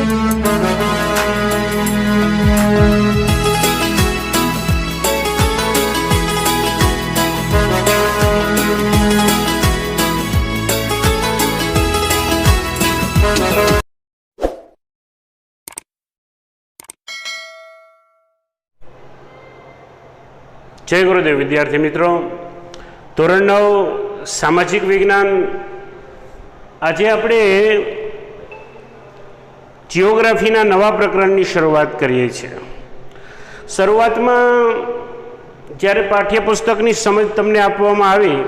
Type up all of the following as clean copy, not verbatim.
जय गुरुदेव विद्यार्थी मित्रों, ધોરણ 9 સામાજિક વિજ્ઞાન। આજે આપણે જીઓગ્રાફીના નવા પ્રકરણની શરૂઆત કરીએ છીએ। શરૂઆતમાં જ્યારે પાઠ્યપુસ્તકની સમજ તમને આપવામાં આવી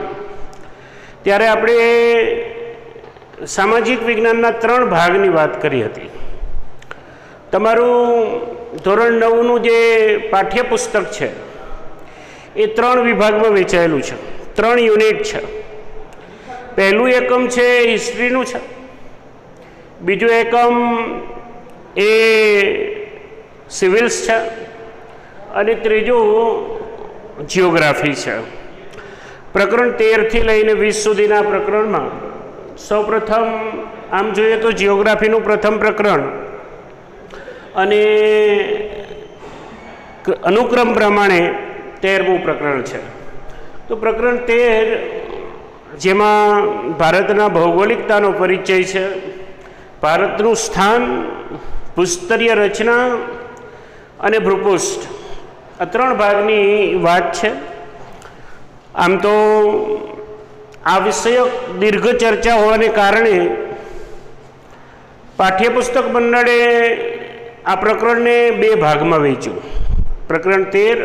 ત્યારે આપણે સામાજિક વિજ્ઞાનના 3 ભાગની વાત કરી હતી। તમારું ધોરણ 9નું જે પાઠ્યપુસ્તક છે એ 3 વિભાગમાં વહેંચાયેલું છે, 3 યુનિટ છે। પહેલું એકમ છે હિસ્ટ્રીનું છે, બીજું એકમ એ સિવિલ્સ છે અને ત્રીજું જીઓગ્રાફી છે। પ્રકરણ 13 થી લઈને 20 સુધીના પ્રકરણમાં સૌપ્રથમ આમ જોઈએ તો જીઓગ્રાફીનું પ્રથમ પ્રકરણ અને અનુક્રમ પ્રમાણે 13મું પ્રકરણ છે। તો પ્રકરણ 13 જેમાં ભારતના ભૌગોલિકતાનો પરિચય છે, ભારતનું સ્થાન, ભૂસ્તરીય રચના અને ભૂપૃષ્ઠ, આ 3 ભાગની વાત છે। આમ તો આ વિષયક દીર્ઘ ચર્ચા હોવાને કારણે પાઠ્યપુસ્તક મંડળે આ પ્રકરણને 2 ભાગમાં વહેંચ્યું, પ્રકરણ 13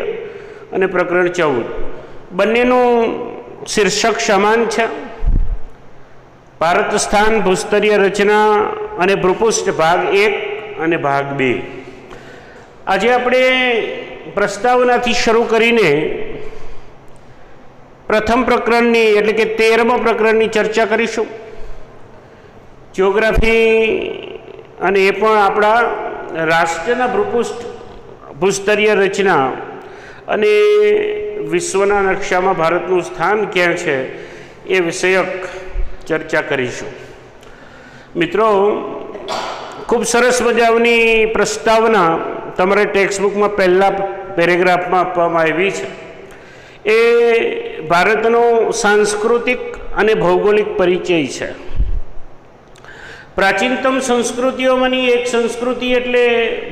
અને પ્રકરણ 14। બંનેનું શીર્ષક સમાન છે, ભારત સ્થાન, ભૂસ્તરીય રચના અને ભૂપૃષ્ઠ, ભાગ 1 અને ભાગ 2। આજે આપણે પ્રસ્તાવનાથી શરૂ કરીને પ્રથમ પ્રકરણની એટલે કે 13મા પ્રકરણની ચર્ચા કરીશું। જીઓગ્રાફી અને એ પણ આપણા રાષ્ટ્રના ભૂપૃષ્ઠ, ભૂસ્તરીય રચના અને વિશ્વના નકશામાં ભારતનું સ્થાન ક્યાં છે એ વિષયક ચર્ચા કરીશું। મિત્રો, ખૂબ સરસ મજાની પ્રસ્તાવના તમારે ટેક્સ્ટબુકમાં પહેલા પેરેગ્રાફમાં આપવામાં આવી છે। એ ભારતનો સાંસ્કૃતિક અને ભૌગોલિક પરિચય છે। પ્રાચીનતમ સંસ્કૃતિઓમાંની એક સંસ્કૃતિ એટલે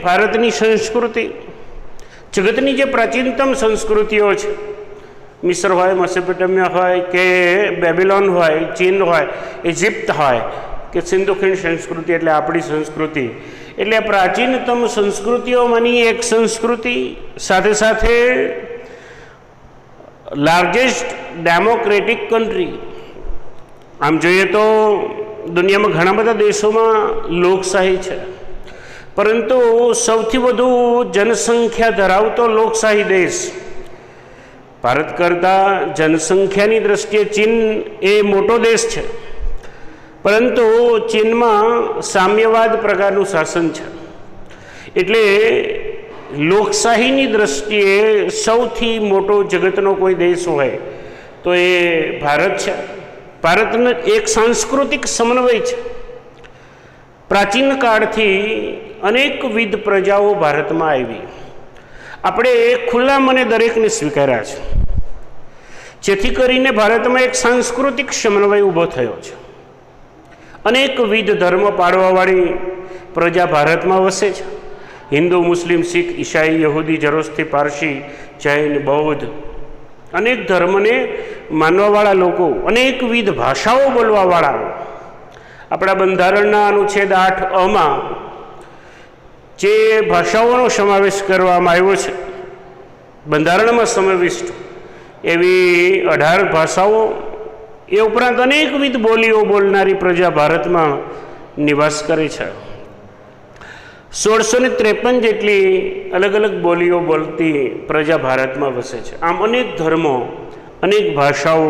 ભારતની સંસ્કૃતિ। જગતની જે પ્રાચીનતમ સંસ્કૃતિઓ છે, મિસ્ર હોય, મેસોપોટેમિયા હોય કે બેબીલોન હોય, ચીન હોય, ઇજિપ્ત હોય કે સિંધુ ખીણ સંસ્કૃતિ એટલે આપણી સંસ્કૃતિ, એટલે પ્રાચીનતમ સંસ્કૃતિઓમાંની એક સંસ્કૃતિ, સાથે સાથે લાર્જેસ્ટ ડેમોક્રેટિક કન્ટ્રી। આમ જોઈએ તો દુનિયામાં ઘણા બધા દેશોમાં લોકશાહી છે, પરંતુ સૌથી વધુ જનસંખ્યા ધરાવતો લોકશાહી દેશ ભારત કરતાં જનસંખ્યાની દ્રષ્ટિએ ચીન એ મોટો દેશ છે, પરંતુ ચીનમાં સામ્યવાદ પ્રકારનું શાસન છે। એટલે લોકશાહીની દ્રષ્ટિએ સૌથી મોટો જગતનો કોઈ દેશ હોય તો એ ભારત છે। ભારતનો એક સાંસ્કૃતિક સમન્વય છે। પ્રાચીન કાળથી અનેકવિધ પ્રજાઓ ભારતમાં આવી, આપણે ખુલ્લા મને દરેકને સ્વીકાર્યા છે, જેથી કરીને ભારતમાં એક સાંસ્કૃતિક સમન્વય ઊભો થયો છે। અનેકવિધ ધર્મ પાળવાવાળી પ્રજા ભારતમાં વસે છે। હિન્દુ, મુસ્લિમ, શીખ, ઈસાઈ, યહૂદી, જરોસ્તી, પારસી, જૈન, બૌદ્ધ, અનેક ધર્મને માનવાવાળા લોકો, અનેકવિધ ભાષાઓ બોલવાવાળા। આપણા બંધારણના અનુચ્છેદ 8 જે ભાષાઓનો સમાવેશ કરવામાં આવ્યો છે, બંધારણમાં સમાવિષ્ટ એવી 18 ભાષાઓ, એ ઉપરાંત અનેકવિધ બોલીઓ બોલનારી પ્રજા ભારતમાં નિવાસ કરે છે। 1653 જેટલી અલગ અલગ બોલીઓ બોલતી પ્રજા ભારતમાં વસે છે। આમ અનેક ધર્મો, અનેક ભાષાઓ,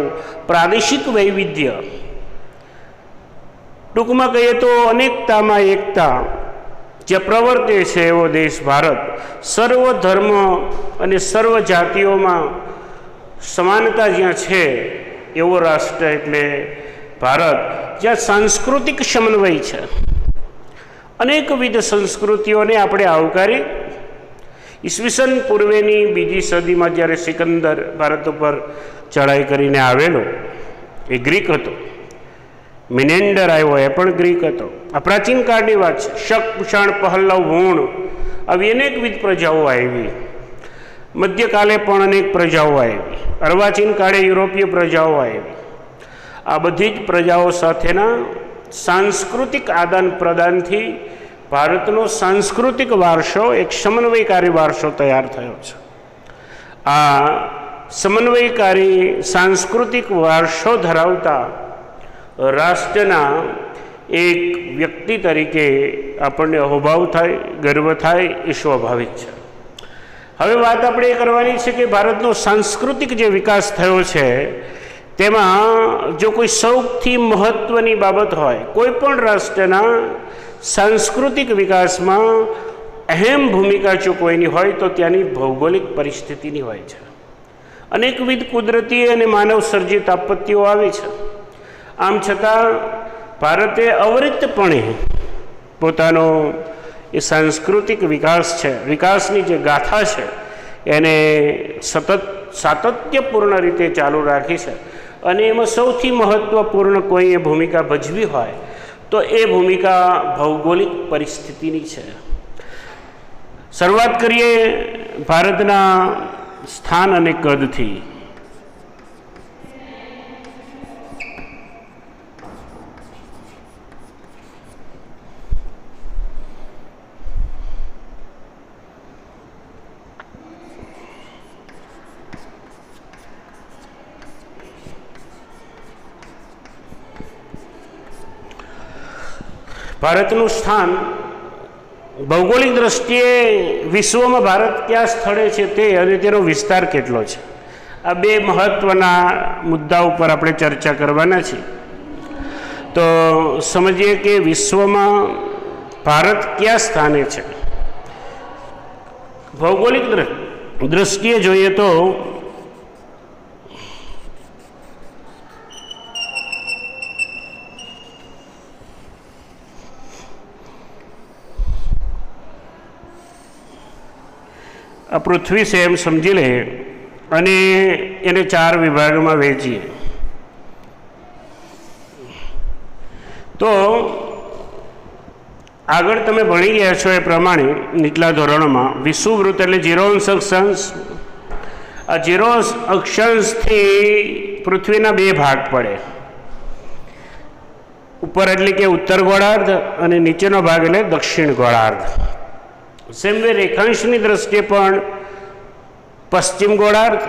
પ્રાદેશિક વૈવિધ્ય, ટૂંકમાં કહીએ તો અનેકતામાં એકતા જે પ્રવર્તે છે એવો દેશ ભારત। સર્વ ધર્મ અને સર્વ જાતિઓમાં સમાનતા જ્યાં છે એવો રાષ્ટ્ર એટલે ભારત, જ્યાં સાંસ્કૃતિક સમન્વય છે। અનેકવિધ સંસ્કૃતિઓને આપણે આવકારી ઈસવીસન પૂર્વેની બીજી સદીમાં જ્યારે સિકંદર ભારત ઉપર ચડાઈ કરીને આવેલો, એ ગ્રીક હતો. મિનેન્ડર આવ્યો, એ પણ ગ્રીક હતો. આ પ્રાચીન કાળની વાત છે. શક, કુષાણ, પહલ્લવ, હુણ આવી અનેકવિધ પ્રજાઓ આવી. મધ્યકાલે પણ અનેક પ્રજાઓ આવી. અર્વાચીન કાળે યુરોપીય પ્રજાઓ આવી. આ બધી જ પ્રજાઓ સાથેના સાંસ્કૃતિક આદાન પ્રદાનથી ભારતનો સાંસ્કૃતિક વારસો એક સમન્વયકારી વારસો તૈયાર થયો છે. આ સમન્વયકારી સાંસ્કૃતિક વારસો ધરાવતા રાષ્ટ્રના એક વ્યક્તિ તરીકે આપણને અહોભાવ થાય, ગર્વ થાય, એ સ્વાભાવિક છે. હવે વાત આપણે એ કરવાની છે કે ભારતનો સાંસ્કૃતિક જે વિકાસ થયો છે તેમાં જો કોઈ સૌથી મહત્ત્વની બાબત હોય, કોઈ પણ રાષ્ટ્રના સાંસ્કૃતિક વિકાસમાં અહેમ ભૂમિકા ચૂકવવાની હોય તો ત્યાંની ભૌગોલિક પરિસ્થિતિની હોય છે. અનેકવિધ કુદરતી અને માનવ સર્જિત આપત્તિઓ આવી છે. આમ છતાં ભારતે અવિરતપણે પોતાનો એ સાંસ્કૃતિક વિકાસ છે, વિકાસની જે ગાથા છે, એને સતત સાતત્યપૂર્ણ રીતે ચાલુ રાખી છે. અને એમાં સૌથી મહત્ત્વપૂર્ણ કોઈએ ભૂમિકા ભજવી હોય તો એ ભૂમિકા ભૌગોલિક પરિસ્થિતિની છે. શરૂઆત કરીએ ભારતના સ્થાન અને કદથી. ભારતનું સ્થાન ભૌગોલિક દ્રષ્ટિએ વિશ્વમાં ભારત કયા સ્થળે છે તે અને તેનો વિસ્તાર કેટલો છે, આ બે મહત્ત્વના મુદ્દા ઉપર આપણે ચર્ચા કરવાના છીએ. તો સમજીએ કે વિશ્વમાં ભારત કયા સ્થાને છે. ભૌગોલિક દ્રષ્ટિએ જોઈએ તો આ પૃથ્વી છે એમ સમજી લે અને એને 4 વિભાગમાં વહેંચીએ તો આગળ તમે ભણી ગયા છો એ પ્રમાણે નીચલા ધોરણોમાં વિષુવવૃત્ત એટલે 0 અક્ષાંશ. આ 0 અક્ષાંશથી પૃથ્વીના 2 ભાગ પડે. ઉપર એટલે કે ઉત્તર ગોળાર્ધ અને નીચેનો ભાગ એટલે દક્ષિણ ગોળાર્ધ. સેમ વે રેખાંશની દ્રષ્ટિએ પણ પશ્ચિમ ગોળાર્ધ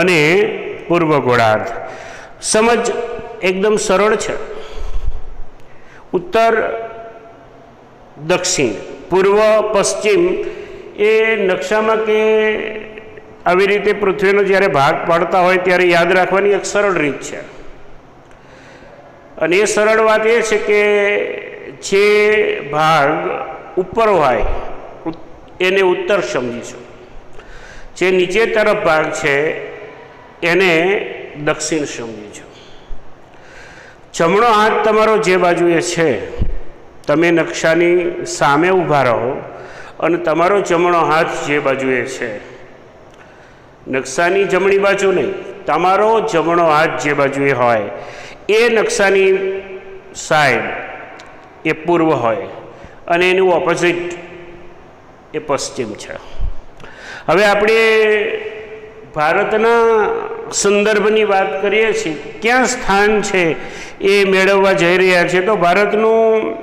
અને પૂર્વ ગોળાર્ધ. સમજ એકદમ સરળ છે. ઉત્તર દક્ષિણ, પૂર્વ પશ્ચિમ એ નકશામાં કે આવી રીતે પૃથ્વીનો જ્યારે ભાગ પાડતા હોય ત્યારે યાદ રાખવાની એક સરળ રીત છે. અને એ સરળ વાત એ છે કે જે ભાગ ઉપર હોય એને ઉત્તર સમજીશું, જે નીચે તરફ ભાગ છે એને દક્ષિણ સમજીશું. જમણો હાથ તમારો જે બાજુએ છે, તમે નકશાની સામે ઊભા રહો અને તમારો જમણો હાથ જે બાજુએ છે, નકશાની જમણી બાજુ નહીં, તમારો જમણો હાથ જે બાજુએ હોય એ નકશાની સાઈડ એ પૂર્વ હોય અને એનું ઓપોઝિટ એ પશ્ચિમ છે. હવે આપણે ભારતના સંદર્ભની વાત કરીએ છીએ, ક્યાં સ્થાન છે એ મેળવવા જઈ રહ્યા છે. તો ભારતનું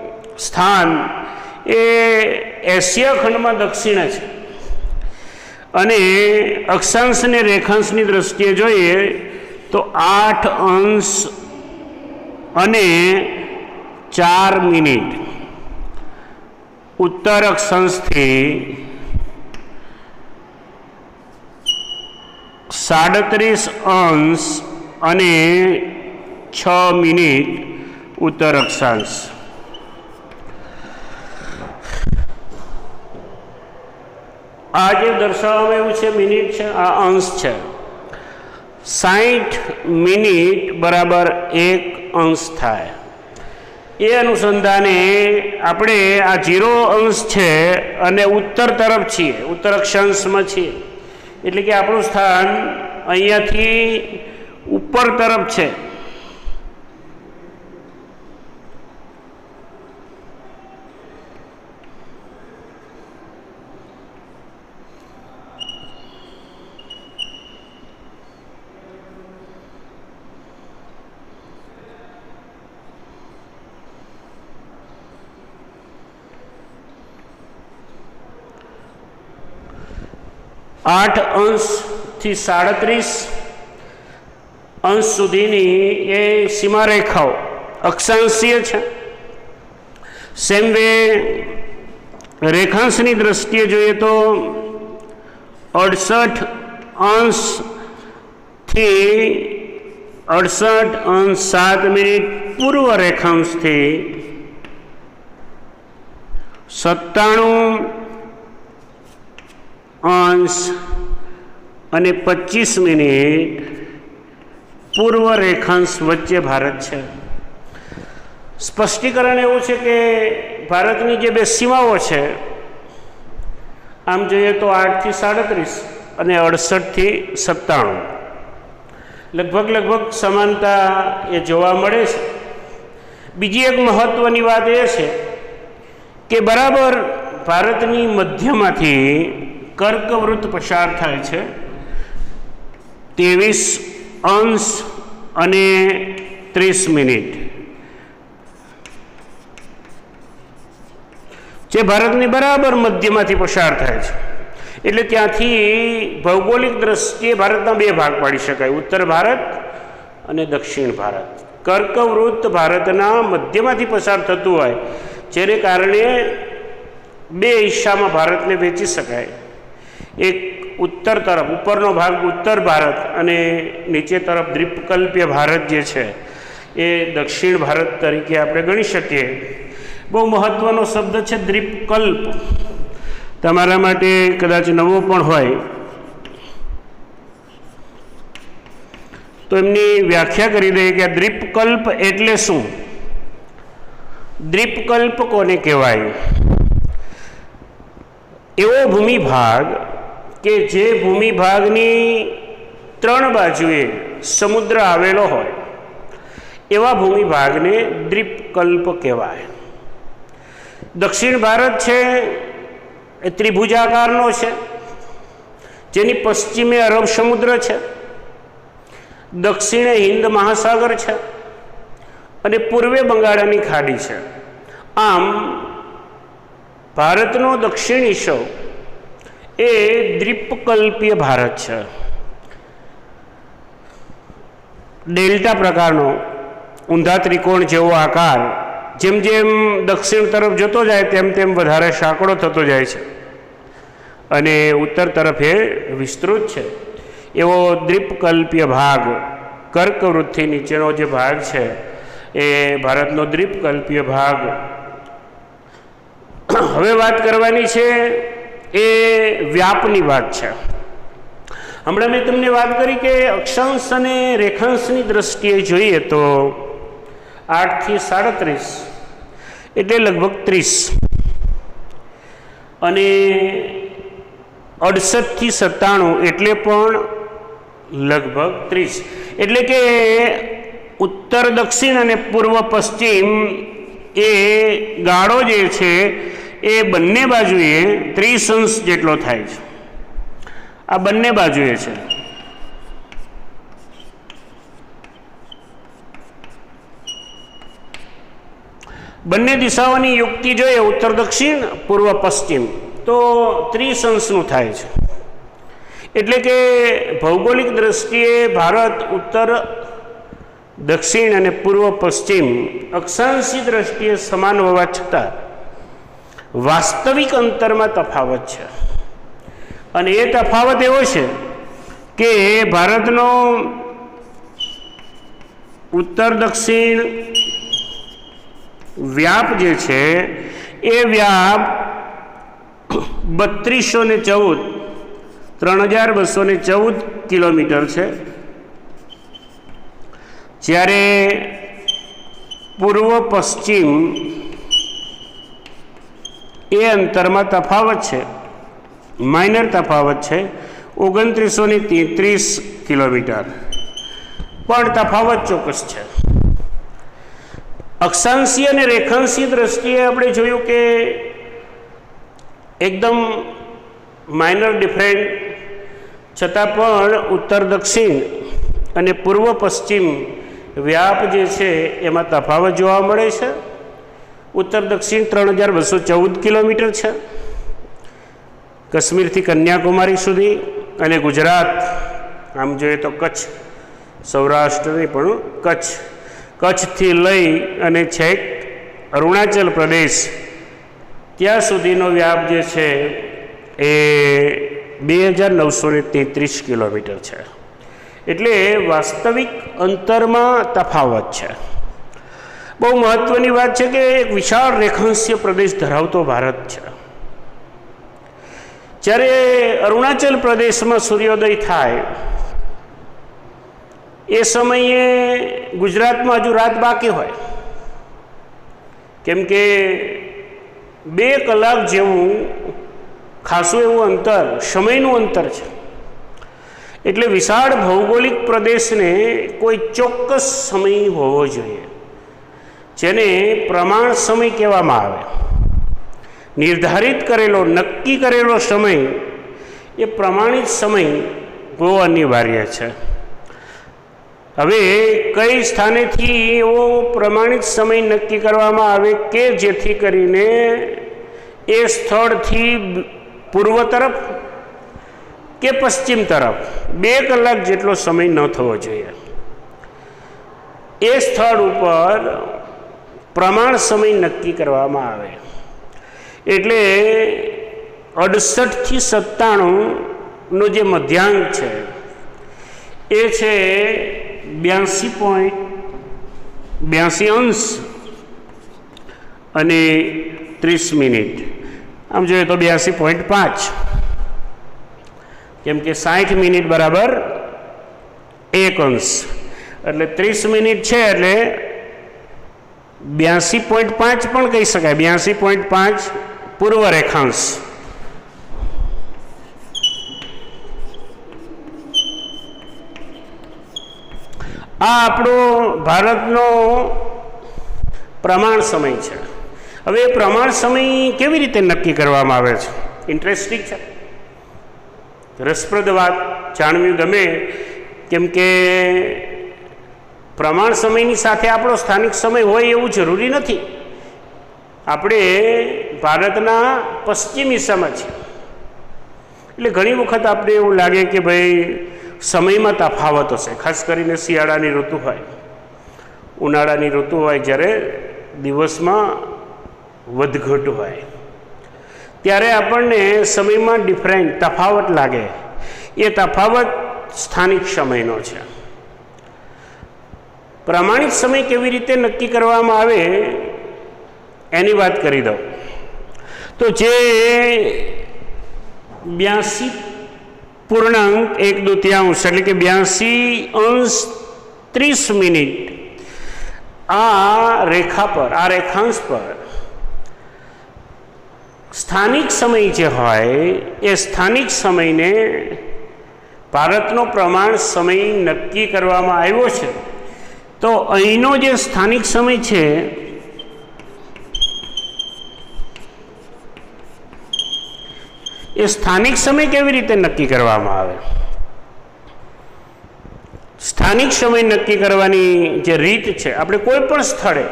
સ્થાન એ એશિયા ખંડમાં દક્ષિણે છે અને અક્ષાંશ અને રેખાંશની દ્રષ્ટિએ જોઈએ તો 8 અંશ અને 4 મિનિટ ઉત્તર અક્ષાંશથી 37 અંશ અને 6 મિનિટ ઉત્તર અક્ષાંશ. આ જે દર્શાવવામાં એવું છે મિનિટ છે, આ અંશ છે. 60 મિનિટ બરાબર 1 અંશ થાય. એ અનુસંધાને આપણે આ 0 અંશ છે અને ઉત્તર તરફ છીએ, ઉત્તર અક્ષાંશમાં છીએ, એટલે કે આપણું સ્થાન અહીંયાથી ઉપર તરફ છે. આઠ અંશથી 37 અંશ સુધીની એ સીમારેખાઓ અક્ષાંશીય છે. સેમ વે રેખાંશની દ્રષ્ટિએ જોઈએ તો 68 અંશથી 68 અંશ 7 મિનિટ પૂર્વ રેખાંશથી 97 અંશ અને 25 મિનિટ પૂર્વ રેખાંશ વચ્ચે ભારત છે. સ્પષ્ટીકરણ એવું છે કે ભારતની જે બે સીમાઓ છે, આમ જોઈએ તો 8થી 37 અને 68થી 97, લગભગ સમાનતા એ જોવા મળે છે. બીજી એક મહત્વની વાત એ છે કે બરાબર ભારતની મધ્યમાંથી કર્કવૃત્ત પસાર થાય છે 23 અંશ અને 30 મિનિટ, જે ભારતની બરાબર મધ્યમાંથી પસાર થાય છે. એટલે ત્યાંથી ભૌગોલિક દ્રષ્ટિએ ભારતના બે ભાગ પાડી શકાય, ઉત્તર ભારત અને દક્ષિણ ભારત. કર્કવૃત્ત ભારતના મધ્યમાંથી પસાર થતું હોય, જેને કારણે બે હિસ્સામાં ભારતને વહેંચી શકાય. એક ઉત્તર તરફ ઉપરનો ભાગ ઉત્તર ભારત અને નીચે તરફ દ્વીપકલ્પીય ભારત જે છે એ દક્ષિણ ભારત તરીકે આપણે ગણી શકીએ. બહુ મહત્ત્વનો શબ્દ છે દ્વીપકલ્પ, તમારા માટે કદાચ નવો પણ હોય તો એમની વ્યાખ્યા કરી દઈએ કે દ્વીપકલ્પ એટલે શું. દ્વીપકલ્પ કોને કહેવાય? એવો ભૂમિભાગ કે જે ભૂમિભાગની 3 બાજુએ સમુદ્ર આવેલો હોય, એવા ભૂમિભાગને દ્વીપકલ્પ કહેવાય. દક્ષિણ ભારત છે એ ત્રિભુજાકારનો છે, જેની પશ્ચિમે અરબ સમુદ્ર છે, દક્ષિણે હિન્દ મહાસાગર છે અને પૂર્વે બંગાળની ખાડી છે. આમ ભારતનો દક્ષિણ હિસ્સો એ દ્વીપકલ્પીય ભારત છે. ડેલ્ટા પ્રકારનો ઊંધા ત્રિકોણ જેવો આકાર જેમ જેમ દક્ષિણ તરફ જતો જાય તેમ તેમ વધારે સાંકડો થતો જાય છે અને ઉત્તર તરફ એ વિસ્તૃત છે. એવો દ્વીપકલ્પીય ભાગ, કર્કવૃત્તથી નીચેનો જે ભાગ છે એ ભારતનો દ્વીપકલ્પીય ભાગ. હવે વાત કરવાની છે એ વ્યાપની વાત છે. હમણાં મેં તમને વાત કરી કે અક્ષાંશ અને રેખાંશની દ્રષ્ટિએ જોઈએ તો 8થી 37 એટલે લગભગ 30 અને 68થી 97 એટલે પણ લગભગ 30. એટલે કે ઉત્તર દક્ષિણ અને પૂર્વ પશ્ચિમ એ ગાળો જે છે એ બંને બાજુએ 30 અંશ જેટલો થાય છે. આ બંને બાજુએ છે. બંને દિશાઓની યુક્તિ જોઈએ, ઉત્તર દક્ષિણ પૂર્વ પશ્ચિમ, તો 30 અંશનું થાય છે. એટલે કે ભૌગોલિક દ્રષ્ટિએ ભારત ઉત્તર દક્ષિણ અને પૂર્વ પશ્ચિમ અક્ષાંશી દ્રષ્ટિએ સમાન હોવા છતાં વાસ્તવિક અંતરમાં તફાવત છે. અને એ તફાવત એવો છે કે ભારતનો ઉત્તર દક્ષિણ વ્યાપ જે છે એ વ્યાપ 3214 કિલોમીટર છે, જ્યારે પૂર્વ પશ્ચિમ એ અંતરમાં તફાવત છે, માઇનર તફાવત છે 2933 કિલોમીટર, પણ તફાવત ચોક્કસ છે. અક્ષાંશીય અને રેખાંશીય દ્રષ્ટિએ આપણે જોયું કે એકદમ માઇનર ડિફરન્ટ, છતાં પણ ઉત્તર દક્ષિણ અને પૂર્વ પશ્ચિમ વ્યાપ જે છે એમાં તફાવત જોવા મળે છે. ઉત્તર દક્ષિણ 3214 કિલોમીટર છે કાશ્મીરથી કન્યાકુમારી સુધી, અને ગુજરાત આમ જોઈએ તો કચ્છ, સૌરાષ્ટ્ર નહીં પણ કચ્છથી લઈ અને છેક અરુણાચલ પ્રદેશ ત્યાં સુધીનો વ્યાપ જે છે એ 2933 કિલોમીટર છે. એટલે વાસ્તવિક અંતરમાં તફાવત છે. બહુ મહત્ત્વની વાત છે કે એક વિશાળ રેખાંશીય પ્રદેશ ધરાવતો ભારત છે. જ્યારે અરુણાચલ પ્રદેશમાં સૂર્યોદય થાય એ સમયે ગુજરાતમાં હજુ રાત બાકી હોય, કેમ કે 2 કલાક જેવું ખાસું એવું અંતર, સમયનું અંતર છે. એટલે વિશાળ ભૌગોલિક પ્રદેશને કોઈ ચોક્કસ સમય હોવો જોઈએ, જેને પ્રમાણ સમય કહેવામાં આવે. નિર્ધારિત કરેલો, નક્કી કરેલો સમય એ પ્રમાણિત સમય હોવો અનિવાર્ય છે. હવે કઈ સ્થાનેથી એવો પ્રમાણિત સમય નક્કી કરવામાં આવે કે જેથી કરીને એ સ્થળથી પૂર્વ તરફ કે પશ્ચિમ તરફ 2 કલાક જેટલો સમય ન થવો જોઈએ. એ સ્થળ ઉપર પ્રમાણ સમય નક્કી કરવામાં આવે. એટલે 68 થી 97નો જે મધ્યાંક છે એ છે 82.82 અંશ અને 30 મિનિટ. આમ જોઈએ તો 82.5, કેમ કે 60 મિનિટ બરાબર 1 અંશ, એટલે 30 મિનિટ છે એટલે 82.5 પણ કહી શકાય. 82.5 પૂર્વ રેખાંશ. આ આપણો ભારતનો પ્રમાણ સમય છે. હવે એ પ્રમાણ સમય કેવી રીતે નક્કી કરવામાં આવે છે? ઇન્ટરેસ્ટિંગ છે, રસપ્રદ વાત, જાણવી ગમે. કેમ કે પ્રમાણ સમયની સાથે આપણો સ્થાનિક સમય હોય એવું જરૂરી નથી. આપણે ભારતના પશ્ચિમ હિસ્સામાં છીએ, એટલે ઘણી વખત આપણે એવું લાગે કે ભાઈ સમયમાં તફાવત હશે, ખાસ કરીને શિયાળાની ઋતુ હોય, ઉનાળાની ઋતુ હોય, જ્યારે દિવસમાં વધઘટ હોય, ત્યારે આપણને સમયમાં ડિફરન્ટ તફાવત લાગે. એ તફાવત સ્થાનિક સમયનો છે. પ્રમાણિત સમય કેવી રીતે નક્કી કરવામાં આવે એની વાત કરી દઉં તો જે 82.1/2 એટલે કે 82°30' આ રેખા પર, આ રેખાંશ પર સ્થાનિક સમય જે હોય એ સ્થાનિક સમયને ભારતનો પ્રમાણ સમય નક્કી કરવામાં આવ્યો છે. તો અહીંનો જે સ્થાનિક સમય છે એ સ્થાનિક સમય કેવી રીતે નક્કી કરવામાં આવે? સ્થાનિક સમય નક્કી કરવાની જે રીત છે, આપણે કોઈ પણ સ્થળે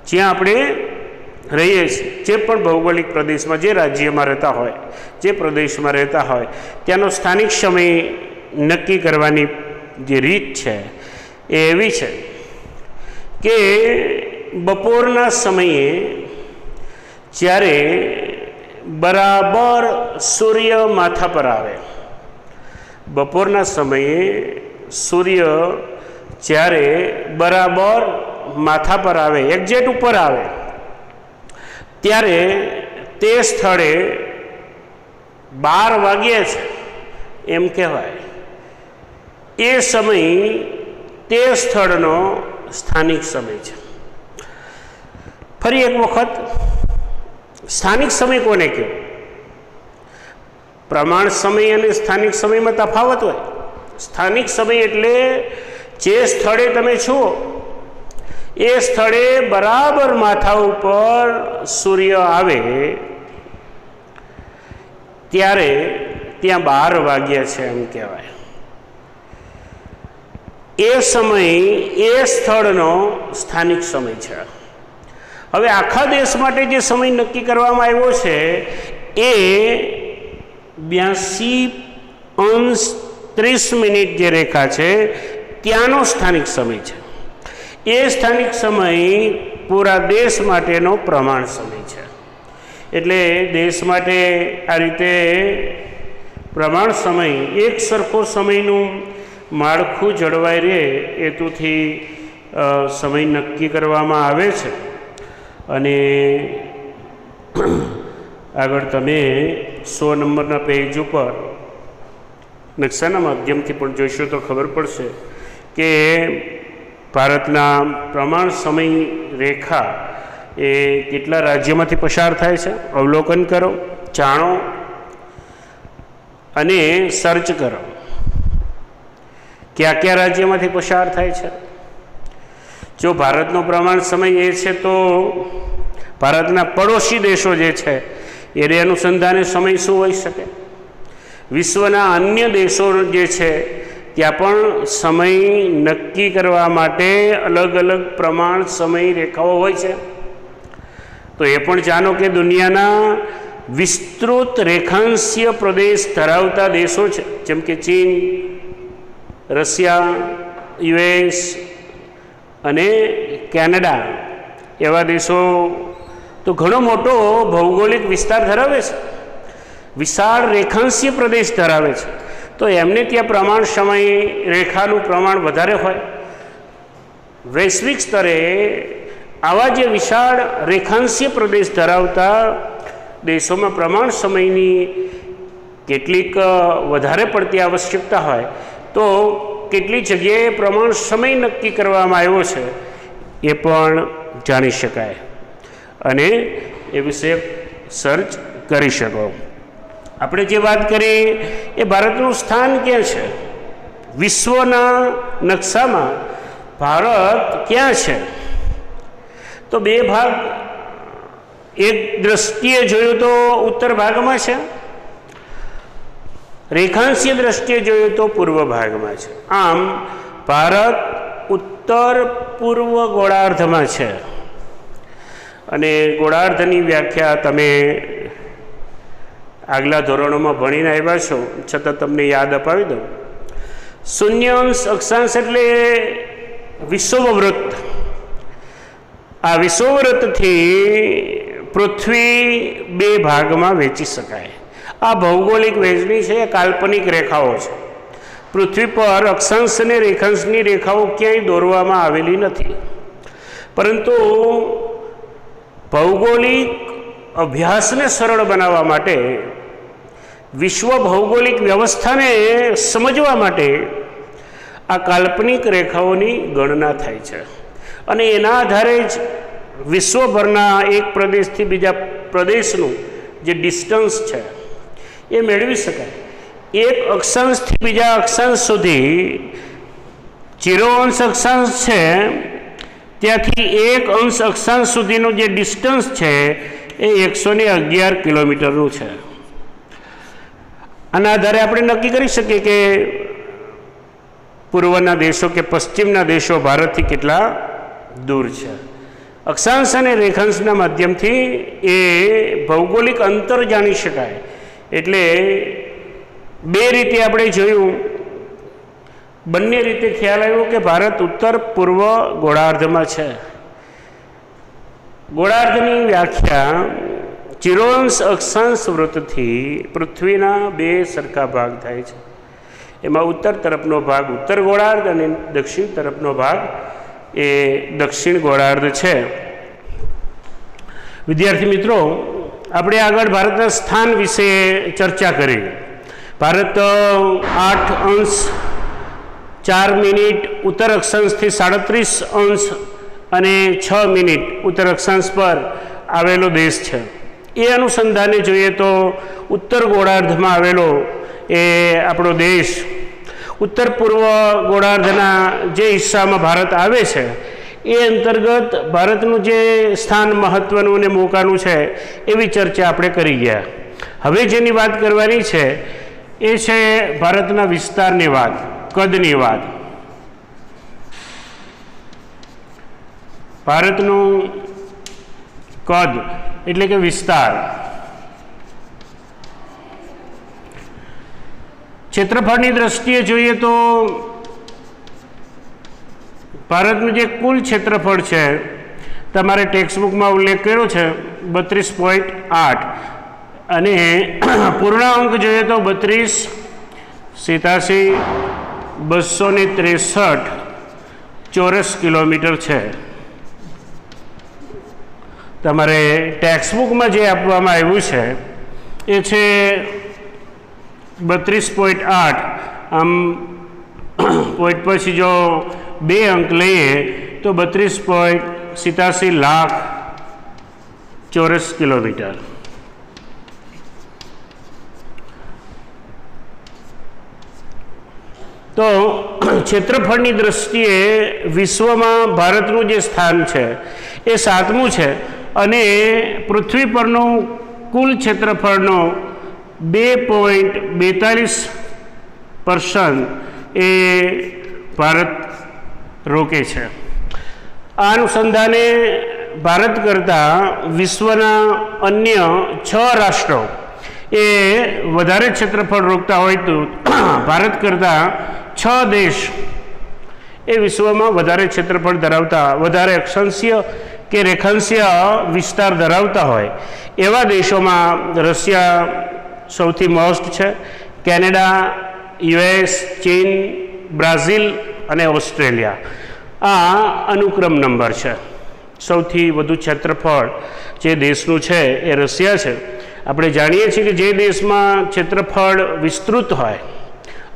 જ્યાં આપણે રહીએ છીએ, જે પણ ભૌગોલિક પ્રદેશમાં, જે રાજ્યમાં રહેતા હોય, જે પ્રદેશમાં રહેતા હોય, ત્યાંનો સ્થાનિક સમય નક્કી કરવાની જે રીત છે એ એવી છે કે બપોરના સમયે જ્યારે બરાબર સૂર્ય માથા પર આવે, બપોરના સમયે સૂર્ય જ્યારે બરાબર માથા પર આવે, એક્ઝેક્ટ ઉપર આવે, ત્યારે તે સ્થળે 12 વાગ્યા છે એમ કહેવાય. એ સમય તે સ્થળનો સ્થાનિક સમય છે. ફરી એક વખત સ્થાનિક સમય કોને કહે? પ્રમાણ સમય અને સ્થાનિક સમયમાં તફાવત હોય. સ્થાનિક સમય એટલે જે સ્થળે તમે છો એ સ્થળે બરાબર માથા ઉપર સૂર્ય આવે ત્યારે ત્યાં 12 વાગ્યા છે એમ કહેવાય. એ સમય એ સ્થળનો સ્થાનિક સમય છે. હવે આખા દેશ માટે જે સમય નક્કી કરવામાં આવ્યો છે એ 82°30' જે રેખા છે ત્યાંનો સ્થાનિક સમય છે. એ સ્થાનિક સમય પૂરા દેશ માટેનો પ્રમાણ સમય છે. એટલે દેશ માટે આ રીતે પ્રમાણ સમય એક સરખો સમયનું માળખું જળવાઈ રહે હેતુથી સમય નક્કી કરવામાં આવે છે. અને આગળ તમે 100 નંબરના પેજ ઉપર નકશાના માધ્યમથી પણ જોઈશો તો ખબર પડશે કે ભારતના પ્રમાણ સમય રેખા એ કેટલા રાજ્યોમાંથી પસાર થાય છે. અવલોકન કરો, જાણો અને સર્ચ કરો કયા કયા રાજ્યમાંથી પસાર થાય છે. જો ભારતનો પ્રમાણ સમય એ છે તો ભારતના પડોશી દેશો જે છે એને અનુસંધાને સમય શું હોઈ શકે? વિશ્વના અન્ય દેશો જે છે ત્યાં પણ સમય નક્કી કરવા માટે અલગ અલગ પ્રમાણ સમય રેખાઓ હોય છે. તો એ પણ જાણો કે દુનિયાના વિસ્તૃત રેખાંશીય પ્રદેશ ધરાવતા દેશો છે જેમ કે ચીન, રશિયા, US અને કેનેડા એવા દેશો તો ઘણો મોટો ભૌગોલિક વિસ્તાર ધરાવે છે, વિશાળ રેખાંશીય પ્રદેશ ધરાવે છે. તો એમને ત્યાં પ્રમાણ સમય રેખાનું પ્રમાણ વધારે હોય. વૈશ્વિક સ્તરે આવા જે વિશાળ રેખાંશીય પ્રદેશ ધરાવતા દેશોમાં પ્રમાણ સમયની કેટલીક વધારે પડતી આવશ્યકતા હોય તો કેટલી જગ્યાએ પ્રમાણ સમય નક્કી કરવામાં આવ્યો છે એ પણ જાણી શકાય અને એ વિશે સર્ચ કરી શકો. આપણે જે વાત કરીએ એ ભારતનું સ્થાન ક્યાં છે? વિશ્વના નકશામાં ભારત ક્યાં છે? તો બે ભાગ, એક દ્રષ્ટિએ જોયું તો ઉત્તર ભાગમાં છે, રેખાંશીય દ્રષ્ટિએ જોયું તો પૂર્વ ભાગમાં છે. આમ ભારત ઉત્તર પૂર્વ ગોળાર્ધમાં છે. અને ગોળાર્ધની વ્યાખ્યા તમે આગલા ધોરણોમાં ભણીને આવ્યા છો, છતાં તમને યાદ અપાવી દઉં. શૂન્યાંશ અક્ષાંશ એટલે વિષુવવૃત્ત. આ વિષુવવૃત્તથી પૃથ્વી બે ભાગમાં વહેંચી શકાય. આ ભૌગોલિક વહેંચણી છે, કાલ્પનિક રેખાઓ છે. પૃથ્વી પર અક્ષાંશ અને રેખાંશની રેખાઓ ક્યાંય દોરવામાં આવેલી નથી, પરંતુ ભૌગોલિક અભ્યાસને સરળ બનાવવા માટે, વિશ્વ ભૌગોલિક વ્યવસ્થાને સમજવા માટે આ કાલ્પનિક રેખાઓની ગણના થાય છે. અને એના આધારે જ વિશ્વભરના એક પ્રદેશથી બીજા પ્રદેશનું જે ડિસ્ટન્સ છે એ મેળવી શકાય. એક અક્ષાંશથી બીજા અક્ષાંશ સુધી 0° અક્ષાંશ છે ત્યાંથી 1° અક્ષાંશ સુધીનું જે ડિસ્ટન્સ છે એ 111 કિલોમીટરનું છે. આના આધારે આપણે નક્કી કરી શકીએ કે પૂર્વના દેશો કે પશ્ચિમના દેશો ભારતથી કેટલા દૂર છે. અક્ષાંશ અને રેખાંશના માધ્યમથી એ ભૌગોલિક અંતર જાણી શકાય. એટલે બે રીતે આપણે જોયું, બંને રીતે ખ્યાલ આવ્યો કે ભારત ઉત્તર પૂર્વ ગોળાર્ધમાં છે. ગોળાર્ધની વ્યાખ્યા 0° અક્ષાંશ વૃત્તથી પૃથ્વીના બે સરખા ભાગ થાય છે. એમાં ઉત્તર તરફનો ભાગ ઉત્તર ગોળાર્ધ અને દક્ષિણ તરફનો ભાગ એ દક્ષિણ ગોળાર્ધ છે. વિદ્યાર્થી મિત્રો, આપણે આગળ ભારતના સ્થાન વિશે ચર્ચા કરી. ભારત 8°4' ઉત્તર અક્ષાંશથી 37° અને 6 મિનિટ ઉત્તર અક્ષાંશ પર આવેલો દેશ છે. એ અનુસંધાને જોઈએ તો ઉત્તર ગોળાર્ધમાં આવેલો એ આપણો દેશ ઉત્તર પૂર્વ ગોળાર્ધના જે હિસ્સામાં ભારત આવે છે એ અંતર્ગત ભારતનું જે સ્થાન મહત્ત્વનું અને મોકાનું છે એવી ચર્ચા આપણે કરી ગયા. હવે જેની વાત કરવાની છે એ છે ભારતના વિસ્તારની વાત, કદની વાત. ભારતનું કદ એટલે કે વિસ્તાર. ક્ષેત્રફળની દ્રષ્ટિએ જોઈએ તો ભારતનું જે કુલ ક્ષેત્રફળ છે તમારે ટેક્સ્ટબુકમાં ઉલ્લેખ કર્યો છે 32.8 અને પૂર્ણાંક જોઈએ તો 32, 87, 263 ચોરસ કિલોમીટર છે. તમારે ટેક્સ્ટબુકમાં જે આપવામાં આવ્યું છે એ છે 32.8. આમ પોઈન્ટ પછી જો 2 અંક લઈએ તો 32.87 લાખ ચોરસ કિલોમીટર. તો ક્ષેત્રફળની દ્રષ્ટિએ વિશ્વમાં ભારતનું જે સ્થાન છે એ 7મું છે અને પૃથ્વી પરનું કુલ ક્ષેત્રફળનો 2.42% એ ભારત રોકે છે. આ અનુસંધાને ભારત કરતાં વિશ્વના અન્ય 6 રાષ્ટ્રો એ વધારે ક્ષેત્રફળ રોકતા હોય તો ભારત કરતાં 6 દેશ એ વિશ્વમાં વધારે ક્ષેત્રફળ ધરાવતા, વધારે અક્ષાંશીય કે રેખાંશીય વિસ્તાર ધરાવતા હોય એવા દેશોમાં રશિયા સૌથી મોસ્ટ છે, કેનેડા, US, ચીન, બ્રાઝિલ અને ઓસ્ટ્રેલિયા આ અનુક્રમ નંબર છે. સૌથી વધુ ક્ષેત્રફળ જે દેશનું છે એ રશિયા છે. આપણે જાણીએ છીએ કે જે દેશમાં ક્ષેત્રફળ વિસ્તૃત હોય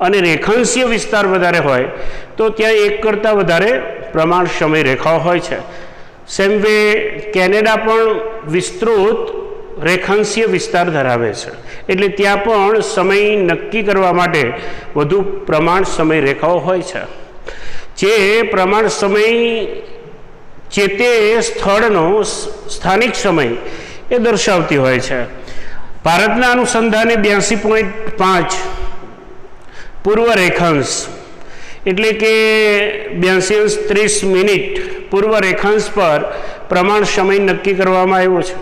અને રેખાંશીય વિસ્તાર વધારે હોય તો ત્યાં એક કરતાં વધારે પ્રમાણ સમય રેખાઓ હોય છે. સેમ વે કેનેડા પણ વિસ્તૃત રેખાંશીય વિસ્તાર ધરાવે છે એટલે ત્યાં પણ સમય નક્કી કરવા માટે વધુ પ્રમાણ સમય રેખાઓ હોય છે જે પ્રમાણ સમય જે તે સ્થળનો સ્થાનિક સમય એ દર્શાવતી હોય છે. ભારતના અનુસંધાને 82.5 પૂર્વ રેખાંશ એટલે કે 82 મિનિટ પૂર્વ રેખાંશ પર પ્રમાણ સમય નક્કી કરવામાં આવ્યો છે.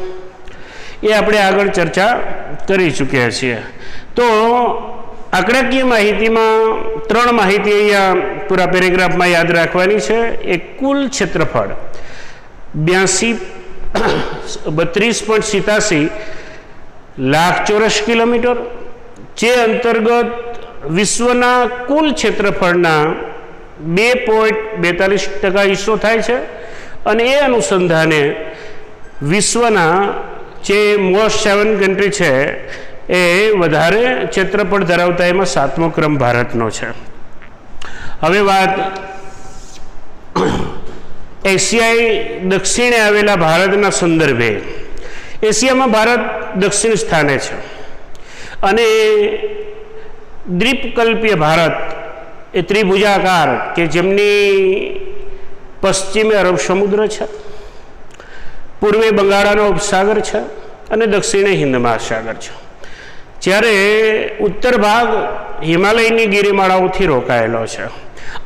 એ આપણે આગળ ચર્ચા કરી ચૂક્યા છીએ. તો આંકડાકીય માહિતીમાં 3 માહિતી અહીંયા પૂરા પેરેગ્રાફમાં યાદ રાખવાની છે. એક કુલ ક્ષેત્રફળ 32.87 લાખ ચોરસ કિલોમીટર જે અંતર્ગત વિશ્વના કુલ ક્ષેત્રફળના 2.42% હિસ્સો થાય છે અને એ અનુસંધાને વિશ્વના જે મોસ્ટ 7 કન્ટ્રી છે એ વધારે ક્ષેત્રફળ ધરાવતા એમાં 7મો ક્રમ ભારતનો છે. હવે વાત એશિયાઈ દક્ષિણે આવેલા ભારતના સંદર્ભે. એશિયામાં ભારત દક્ષિણ સ્થાને છે અને દ્વીપકલ્પીય ભારત એ ત્રિભુજાકાર કે જેમની પશ્ચિમે અરબ સમુદ્ર છે, પૂર્વે બંગાળાનો ઉપસાગર છે અને દક્ષિણે હિન્દ મહાસાગર છે. જ્યારે ઉત્તર ભાગ હિમાલયની ગિરિમાળાઓથી રોકાયેલો છે.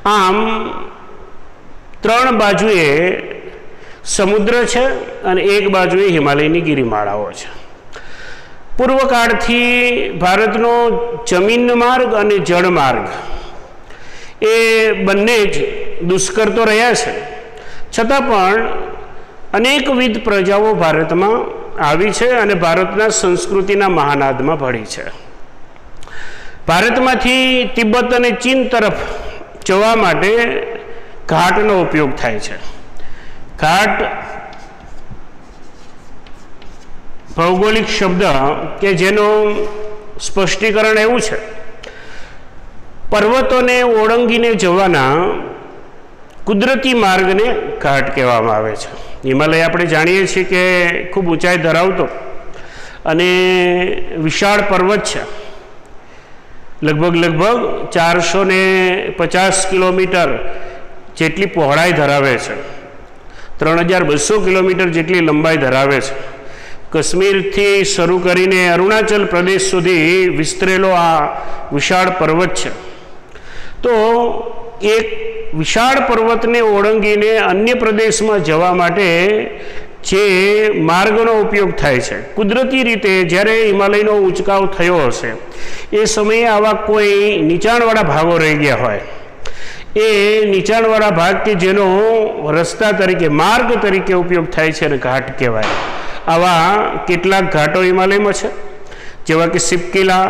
આમ 3 બાજુએ સમુદ્ર છે અને એક બાજુએ હિમાલયની ગિરિમાળાઓ છે. પૂર્વકાળથી ભારતનો જમીન માર્ગ અને જળ માર્ગ એ બંને જ દુષ્કર તો રહ્યા છે, છતાં પણ અનેકવિધ પ્રજાઓ ભારતમાં આવી છે અને ભારતના સંસ્કૃતિના મહાનાદમાં ભળી છે. ભારતમાંથી તિબ્બત અને ચીન તરફ જવા માટે ઘાટનો ઉપયોગ થાય છે. ઘાટ ભૌગોલિક શબ્દ કે જેનું સ્પષ્ટીકરણ એવું છે, પર્વતોને ઓળંગીને જવાના કુદરતી માર્ગને ઘાટ કહેવામાં આવે છે. હિમાલય આપણે જાણીએ છીએ કે ખૂબ ઊંચાઈ ધરાવતો અને વિશાળ પર્વત છે. લગભગ 450 કિલોમીટર જેટલી પહોળાઈ ધરાવે છે, 3200 કિલોમીટર જેટલી લંબાઈ ધરાવે છે. કાશ્મીરથી શરૂ કરીને અરુણાચલ પ્રદેશ સુધી વિસ્તરેલો આ વિશાળ પર્વત છે. તો એક વિશાળ પર્વતને ઓળંગીને અન્ય પ્રદેશમાં જવા માટે જે માર્ગનો ઉપયોગ થાય છે, કુદરતી રીતે જ્યારે હિમાલયનો ઉંચકાવ થયો હશે એ સમયે આવા કોઈ નીચાણવાળા ભાગો રહી ગયા હોય, એ નીચાણવાળા ભાગ કે જેનો રસ્તા તરીકે માર્ગ તરીકે ઉપયોગ થાય છે અને ઘાટ કહેવાય. આવા કેટલાક ઘાટો હિમાલયમાં છે, જેવા કે સિપકીલા,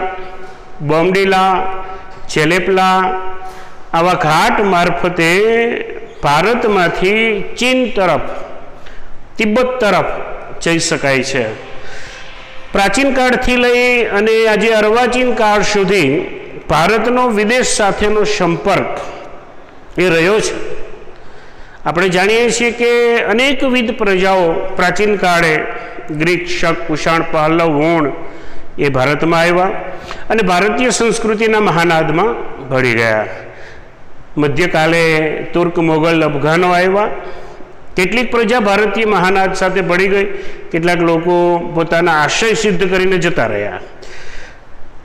બોમડીલા, ચેલેપલા. આવા ઘાટ મારફતે ભારતમાંથી ચીન તરફ, તિબ્બત તરફ જઈ શકાય છે. પ્રાચીન કાળથી લઈ અને આજે અર્વાચીન કાળ સુધી ભારતનો વિદેશ સાથેનો સંપર્ક એ રહ્યો છે. આપણે જાણીએ છીએ કે અનેકવિધ પ્રજાઓ પ્રાચીન કાળે ગ્રીક, શક, કુષાણ, પલ્લવ, હુણ એ ભારતમાં આવ્યા અને ભારતીય સંસ્કૃતિના મહાનાદમાં ભળી ગયા. મધ્યકાલે તુર્ક, મોગલ, અફઘાનો આવ્યા. કેટલીક પ્રજા ભારતીય મહાનાદ સાથે ભળી ગઈ, કેટલાક લોકો પોતાના આશય સિદ્ધ કરીને જતા રહ્યા.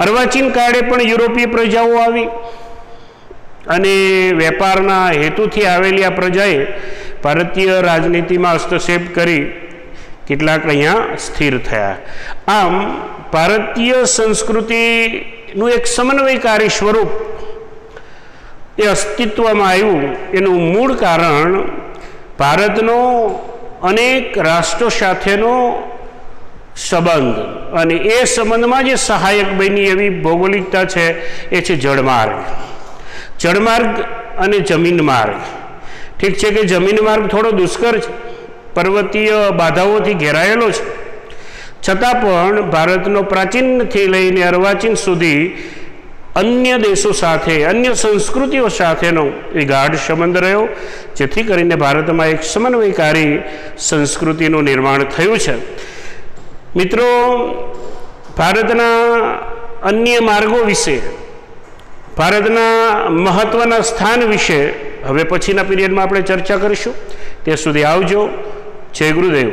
અર્વાચીન કાળે પણ યુરોપીય પ્રજાઓ આવી અને વેપારના હેતુથી આવેલી આ પ્રજાએ ભારતીય રાજનીતિમાં હસ્તક્ષેપ કરી કેટલાક અહીંયા સ્થિર થયા. આમ ભારતીય સંસ્કૃતિનું એક સમન્વયકારી સ્વરૂપ એ અસ્તિત્વમાં આવ્યું. એનું મૂળ કારણ ભારતનો અનેક રાષ્ટ્રો સાથેનો સંબંધ અને એ સંબંધમાં જે સહાયક બની એવી ભૌગોલિકતા છે એ છે જળમાર્ગ. જળમાર્ગ અને જમીન માર્ગ. ઠીક છે કે જમીન માર્ગ થોડો દુષ્કર છે, પર્વતીય બાધાઓથી ઘેરાયેલો છે, છતાં પણ ભારતનો પ્રાચીનથી લઈને અર્વાચીન સુધી અન્ય દેશો સાથે, અન્ય સંસ્કૃતિઓ સાથેનો એ ગાઢ સંબંધ રહ્યો, જેથી કરીને ભારતમાં એક સમન્વયકારી સંસ્કૃતિનું નિર્માણ થયું છે. મિત્રો, ભારતના અન્ય માર્ગો વિશે, ભારતના મહત્ત્વના સ્થાન વિશે હવે પછીના પીરિયડમાં આપણે ચર્ચા કરીશું. ત્યાં સુધી આવજો. જય ગુરુદેવ.